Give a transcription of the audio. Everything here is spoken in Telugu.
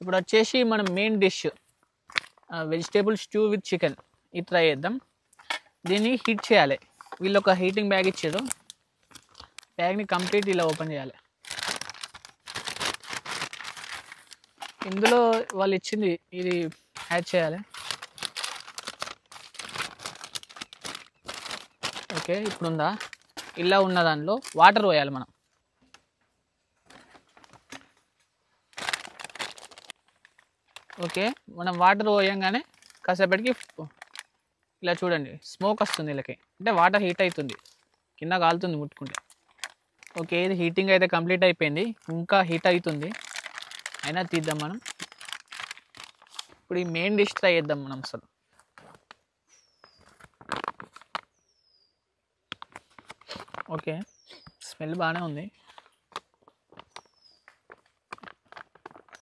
ఇప్పుడు వచ్చేసి మనం main dish vegetable stew with chicken ఇది ట్రై చేద్దాం. దీన్ని హీట్ చేయాలి. వీళ్ళు ఒక హీటింగ్ బ్యాగ్ ఇచ్చారు. బ్యాగ్ని కంప్లీట్ ఇలా ఓపెన్ చేయాలి. ఇందులో వాళ్ళు ఇచ్చింది ఇది యాడ్ చేయాలి. ఓకే, ఇప్పుడుందా? ఇలా ఉన్న దానిలో వాటర్ పోయాలి మనం. ఓకే, మనం వాటర్ పోయంగానే కాసేపటికి ఇలా చూడండి స్మోక్ వస్తుంది. వీళ్ళకి అంటే వాటర్ హీట్ అవుతుంది, కింద కాలుతుంది ముట్టుకుంటే. ఓకే, ఇది హీటింగ్ అయితే కంప్లీట్ అయిపోయింది. ఇంకా హీట్ అవుతుంది, అయినా తీద్దాం మనం. ఇప్పుడు ఈ మెయిన్ డిష్ ట్రై చేద్దాం మనం. అసలు ఓకే, స్మెల్ బాగానే ఉంది.